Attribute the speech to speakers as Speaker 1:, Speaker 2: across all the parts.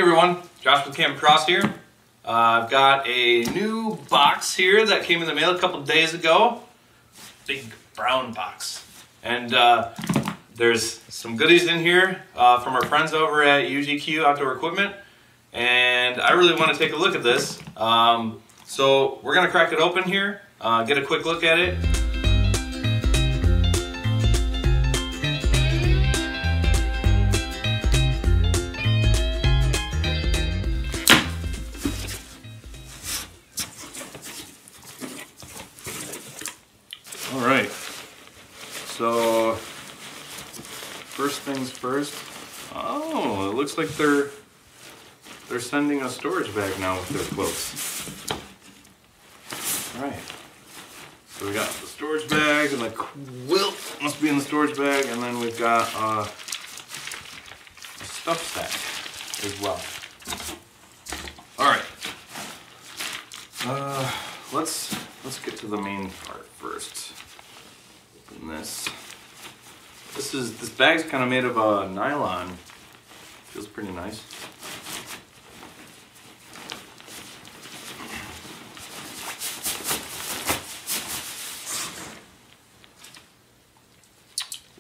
Speaker 1: Hey everyone, Josh with Nic Cross here. I've got a new box here that came in the mail a couple days ago. Big brown box. And there's some goodies in here from our friends over at UGQ Outdoor Equipment. And I really want to take a look at this. So we're going to crack it open here, get a quick look at it. All right, so first things first. Oh, it looks like they're sending a storage bag now with their quilts. All right, so we got the storage bag and the quilt must be in the storage bag, and then we've got a stuff sack as well. All right, let's get to the main part first. Open this. This bag's kind of made of nylon. Feels pretty nice.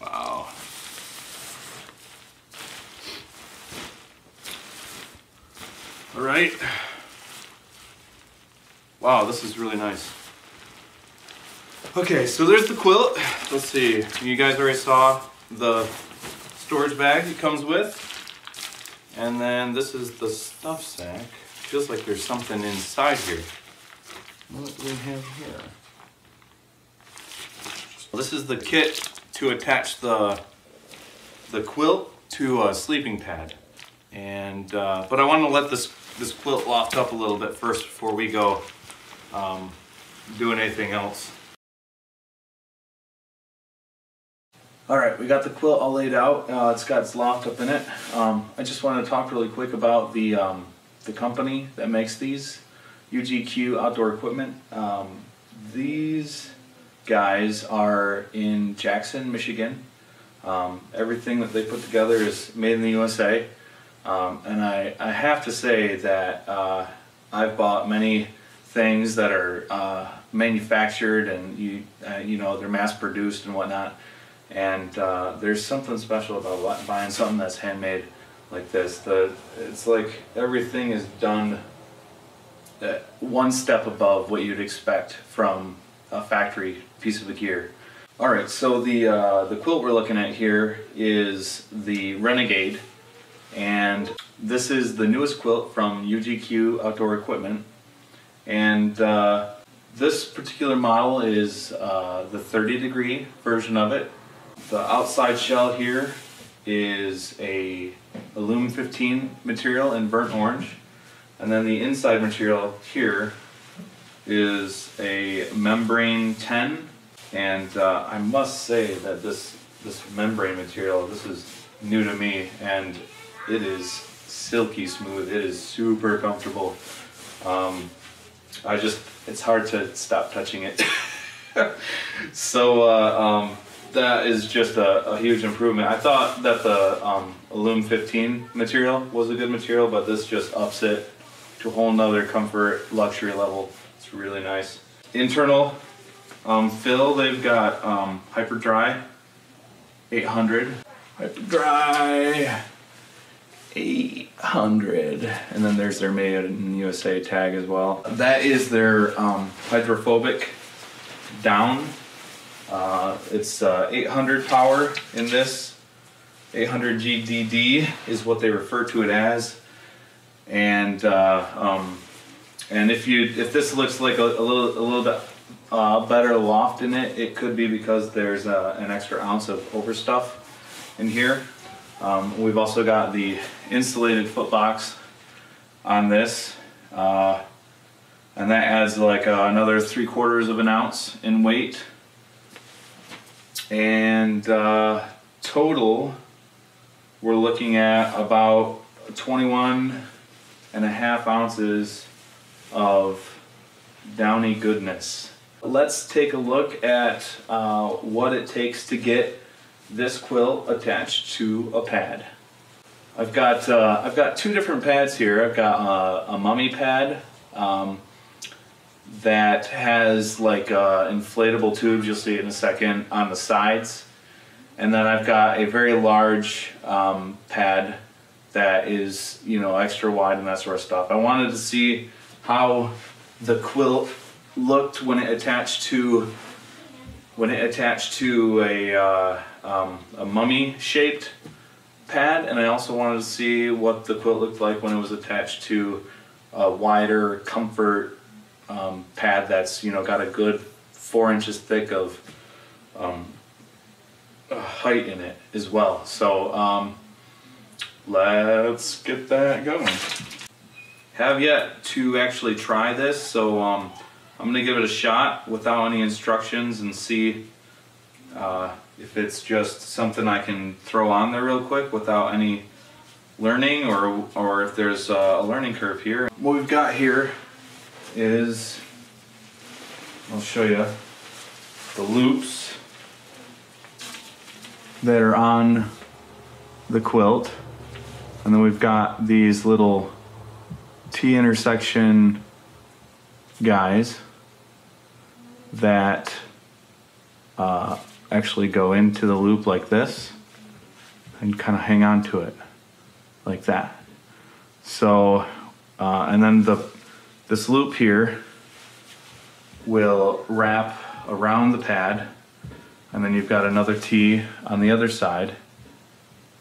Speaker 1: Wow. All right. Wow, this is really nice. Okay, so there's the quilt. Let's see, you guys already saw the storage bag it comes with. And then this is the stuff sack. Feels like there's something inside here. What do we have here? Well, this is the kit to attach the quilt to a sleeping pad. And but I want to let this quilt loft up a little bit first before we go doing anything else. All right, we got the quilt all laid out. It's got its loft up in it. I just want to talk really quick about the company that makes these, UGQ Outdoor Equipment. These guys are in Jackson, Michigan. Everything that they put together is made in the USA. And I have to say that I've bought many things that are manufactured and you know, they're mass produced and whatnot. And there's something special about buying something that's handmade like this. It's like everything is done one step above what you'd expect from a factory piece of gear. All right, so the quilt we're looking at here is the Renegade, and this is the newest quilt from UGQ Outdoor Equipment. And this particular model is the 30-degree version of it. The outside shell here is a aluminum 15 material in burnt orange, and then the inside material here is a membrane 10. And I must say that this membrane material, this is new to me, and it is silky smooth. It is super comfortable. It's hard to stop touching it. So that is just a huge improvement. I thought that the aluminum 15 material was a good material, but this just ups it to a whole nother comfort, luxury level. It's really nice. Internal fill, they've got Hyper Dry 800. Hyper Dry 800. And then there's their Made in USA tag as well. That is their hydrophobic down. It's 800 power in this. 800 GDD is what they refer to it as. And if this looks like a little bit better loft in it, it could be because there's an extra ounce of overstuff in here. We've also got the insulated foot box on this, and that adds like another 3/4 of an ounce in weight. And total, we're looking at about 21.5 ounces of downy goodness. Let's take a look at what it takes to get this quilt attached to a pad. I've got two different pads here. I've got a mummy pad that has like inflatable tubes, you'll see it in a second, on the sides. And then I've got a very large pad that is, you know, extra wide and that sort of stuff. I wanted to see how the quilt looked when it attached to a mummy shaped pad, and I also wanted to see what the quilt looked like when it was attached to a wider comfort pad that's, you know, got a good 4 inches thick of height in it as well. So let's get that going. Have yet to actually try this, so I'm gonna give it a shot without any instructions and see if it's just something I can throw on there real quick without any learning, or if there's a learning curve here. What we've got here is, I'll show you, the loops that are on the quilt, and then we've got these little T-intersection guys that actually go into the loop like this and kind of hang on to it like that. So and then this loop here will wrap around the pad, and then you've got another T on the other side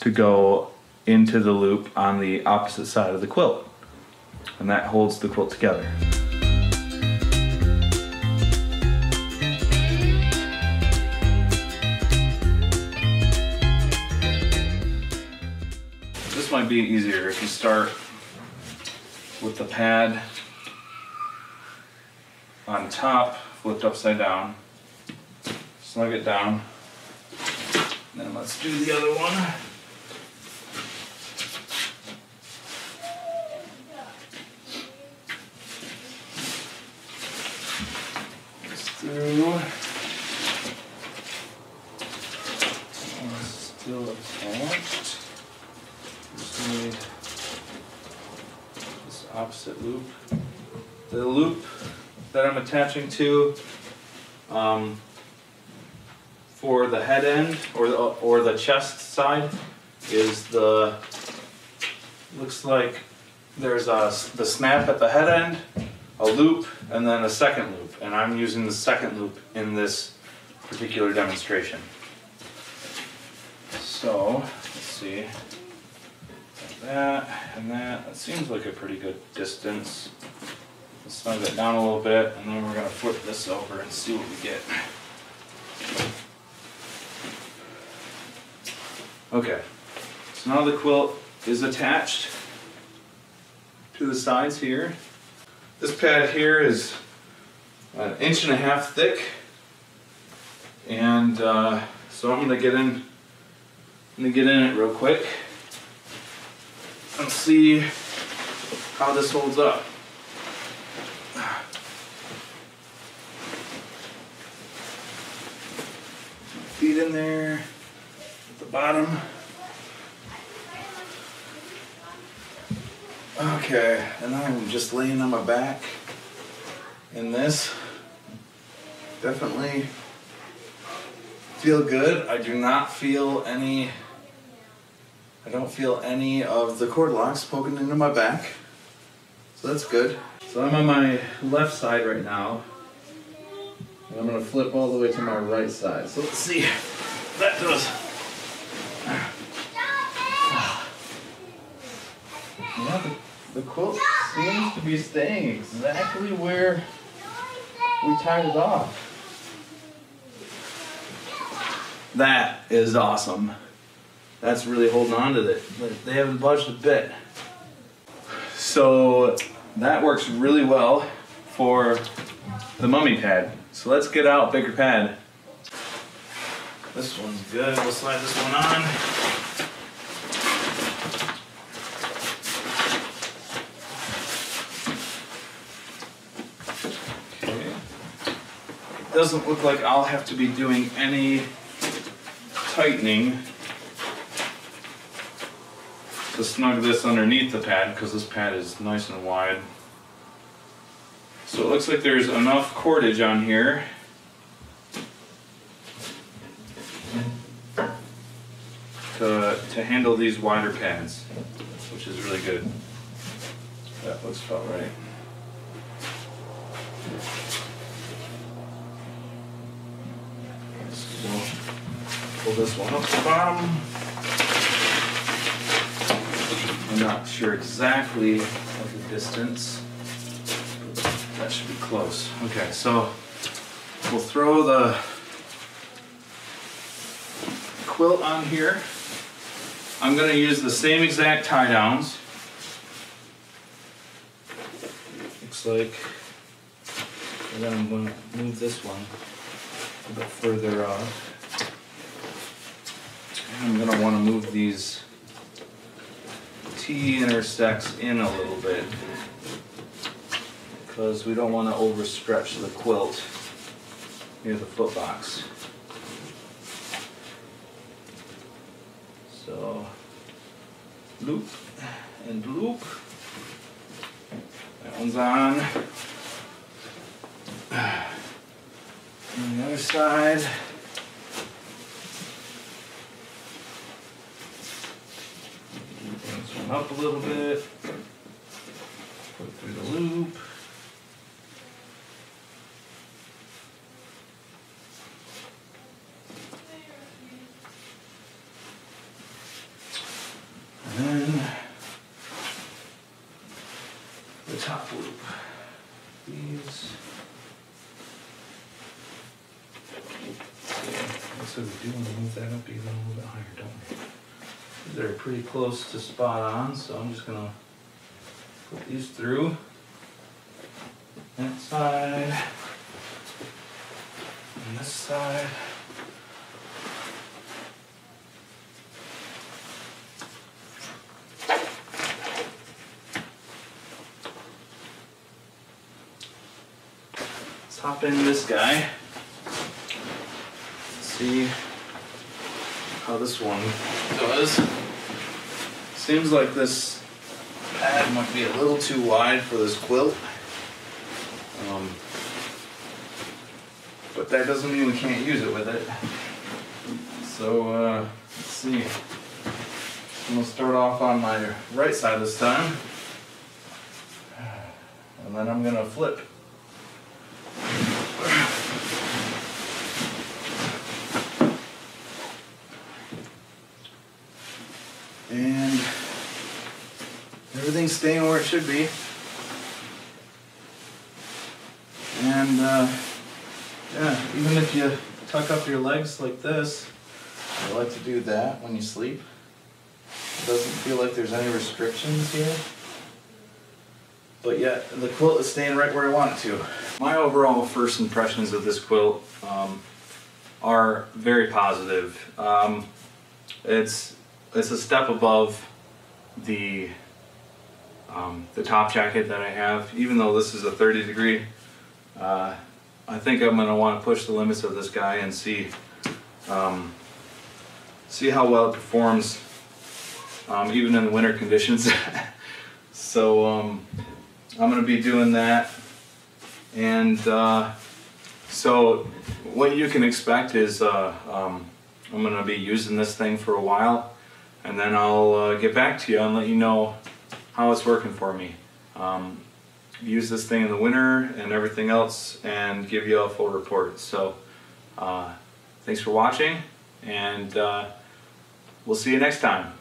Speaker 1: to go into the loop on the opposite side of the quilt, and that holds the quilt together. This might be easier if you start with the pad on top, flipped upside down, snug it down, then let's do the other one. Through. Still attached. Just need this opposite loop. The loop that I'm attaching to for the head end or the chest side is the, looks like there's the snap at the head end, a loop, and then a second loop, and I'm using the second loop in this particular demonstration. So let's see, like that and that. That seems like a pretty good distance. Let's snug it down a little bit, and then we're going to flip this over and see what we get. Okay, so now the quilt is attached to the sides here. This pad here is 1.5 inches thick, and so I'm gonna get in it real quick and see how this holds up. Feet in there at the bottom. Okay, and I'm just laying on my back in this. Definitely feel good. I don't feel any of the cord locks poking into my back. So that's good. So I'm on my left side right now, and I'm gonna flip all the way to my right side. So let's see if that does. Yeah, the quilt seems to be staying exactly where we tied it off. That is awesome. That's really holding on to it. They haven't budged a bit. So that works really well for the mummy pad. So let's get out bigger pad. This one's good. We'll slide this one on. Doesn't look like I'll have to be doing any tightening to snug this underneath the pad because this pad is nice and wide. So it looks like there's enough cordage on here to handle these wider pads, which is really good. That looks about right. So we'll pull this one up the bottom. I'm not sure exactly of the distance. That should be close. Okay, so we'll throw the quilt on here. I'm going to use the same exact tie downs. Looks like and then I'm going to move this one a bit further off. And I'm going to want to move these T-intersects in a little bit because we don't want to overstretch the quilt near the foot box. So loop and loop. That one's on. And the other side. This one up a little bit. Put it through the loop. And then the top loop. These. So we do want to move that up even a little bit higher, don't we? They're pretty close to spot on, so I'm just gonna put these through that side and this side. Let's hop in this guy. See how this one does. Seems like this pad might be a little too wide for this quilt. But that doesn't mean we can't use it with it. So let's see. I'm gonna start off on my right side this time. And then I'm gonna flip. And everything's staying where it should be. And yeah, even if you tuck up your legs like this, I like to do that when you sleep. It doesn't feel like there's any restrictions here. But yet, the quilt is staying right where I want it to. My overall first impressions of this quilt are very positive. It's a step above the top jacket that I have. Even though this is a 30 degree, I think I'm going to want to push the limits of this guy and see how well it performs even in the winter conditions. So I'm going to be doing that. And so what you can expect is I'm going to be using this thing for a while. And then I'll get back to you and let you know how it's working for me. Use this thing in the winter and everything else and give you a full report. So thanks for watching, and we'll see you next time.